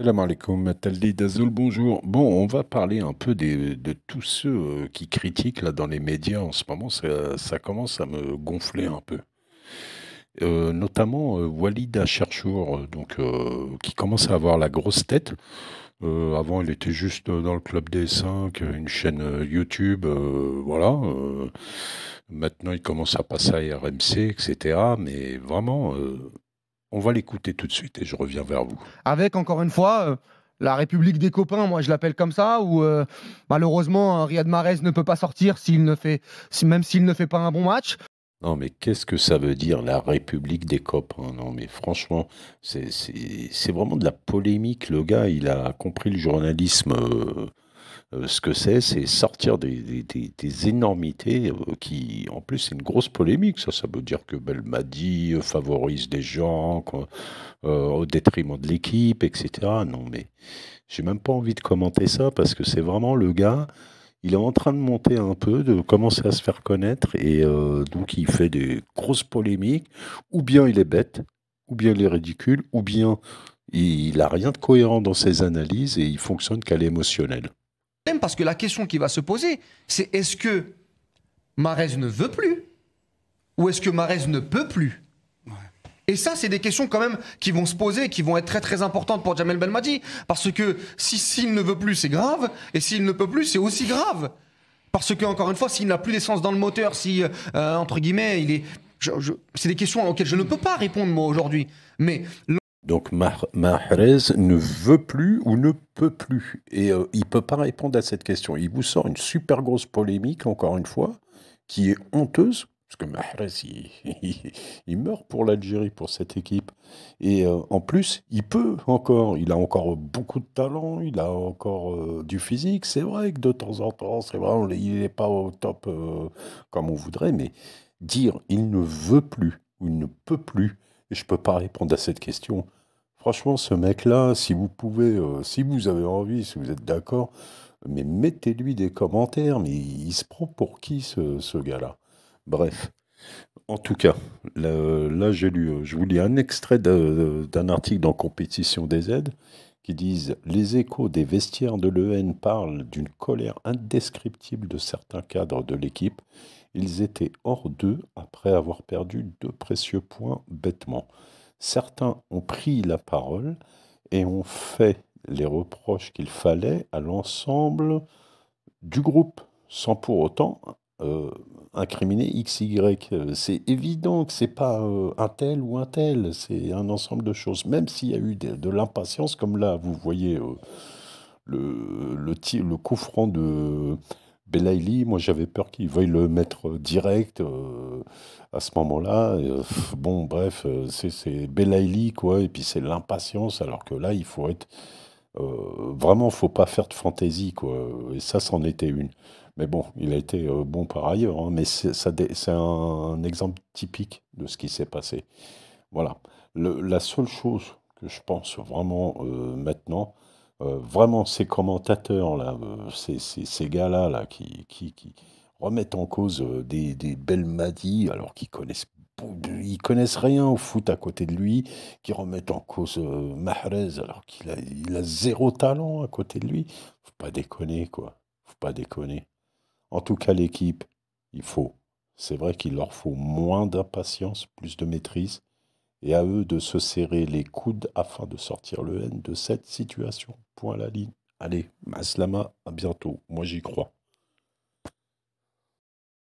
Salam alaikum, Taldi Dazoul, bonjour. Bon, on va parler un peu de tous ceux qui critiquent là dans les médias en ce moment. Ça commence à me gonfler un peu. Notamment Walid Acharchour, qui commence à avoir la grosse tête. Avant, il était juste dans le Club des 5, une chaîne YouTube, voilà. Maintenant, il commence à passer à RMC, etc. Mais vraiment, on va l'écouter tout de suite et je reviens vers vous. Avec, encore une fois, la République des copains, moi je l'appelle comme ça, où malheureusement Riyad Mahrez ne peut pas sortir même s'il ne fait pas un bon match. Non, mais qu'est-ce que ça veut dire, la République des copains? Non, mais franchement, c'est vraiment de la polémique. Le gars, il a compris le journalisme, ce que c'est sortir des énormités qui, en plus, c'est une grosse polémique. Ça veut dire que Belmadi favorise des gens quoi, au détriment de l'équipe, etc. Non, mais j'ai même pas envie de commenter ça parce que c'est vraiment le gars. Il est en train de monter un peu, de commencer à se faire connaître et donc il fait des grosses polémiques. Ou bien il est bête, ou bien il est ridicule, ou bien il a rien de cohérent dans ses analyses et il fonctionne qu'à l'émotionnel. Parce que la question qui va se poser, c'est est-ce que Mahrez ne veut plus ou est-ce que Mahrez ne peut plus? Et ça, c'est des questions quand même qui vont se poser, qui vont être très très importantes pour Jamel Belmadi. Parce que s'il ne veut plus, c'est grave. Et s'il ne peut plus, c'est aussi grave. Parce que, encore une fois, s'il n'a plus d'essence dans le moteur, si, entre guillemets, il est... c'est des questions auxquelles je ne peux pas répondre, moi, aujourd'hui. Mais Donc Mahrez ne veut plus ou ne peut plus. Et il ne peut pas répondre à cette question. Il vous sort une super grosse polémique, encore une fois, qui est honteuse, parce que Mahrez, il meurt pour l'Algérie, pour cette équipe. Et en plus, il peut encore. Il a encore beaucoup de talent, il a encore du physique. C'est vrai que de temps en temps, c'est vrai, il n'est pas au top comme on voudrait, mais dire il ne veut plus ou il ne peut plus, et je ne peux pas répondre à cette question. Franchement, ce mec-là, si vous pouvez, si vous avez envie, si vous êtes d'accord, mais mettez-lui des commentaires. Mais il se prend pour qui ce gars-là? Bref, en tout cas, là, j'ai lu, je vous lis un extrait d'un article dans Compétition des aides qui disent les échos des vestiaires de l'EN parlent d'une colère indescriptible de certains cadres de l'équipe. Ils étaient hors d'eux après avoir perdu deux précieux points bêtement. Certains ont pris la parole et ont fait les reproches qu'il fallait à l'ensemble du groupe, sans pour autant euh, incriminer XY. C'est évident que c'est pas un tel ou un tel, c'est un ensemble de choses. Même s'il y a eu de l'impatience, comme là, vous voyez le coup franc de Belaïli, moi j'avais peur qu'il veuille le mettre direct à ce moment-là. Bon, bref, c'est Belaïli, quoi, et puis c'est l'impatience, alors que là, il faut être. Vraiment, faut pas faire de fantaisie, quoi. Et ça, c'en était une. Mais bon, il a été bon par ailleurs, hein, mais c'est un exemple typique de ce qui s'est passé. Voilà. La seule chose que je pense vraiment maintenant, vraiment ces commentateurs là, ces gars-là là, qui remettent en cause des Belmadi alors ils connaissent rien au foot à côté de lui, qui remettent en cause Mahrez alors il a zéro talent à côté de lui. Faut pas déconner quoi. Faut pas déconner. En tout cas l'équipe, il faut. C'est vrai qu'il leur faut moins d'impatience, plus de maîtrise et à eux de se serrer les coudes afin de sortir le N de cette situation. Point à la ligne. Allez, Maslama, à bientôt. Moi j'y crois.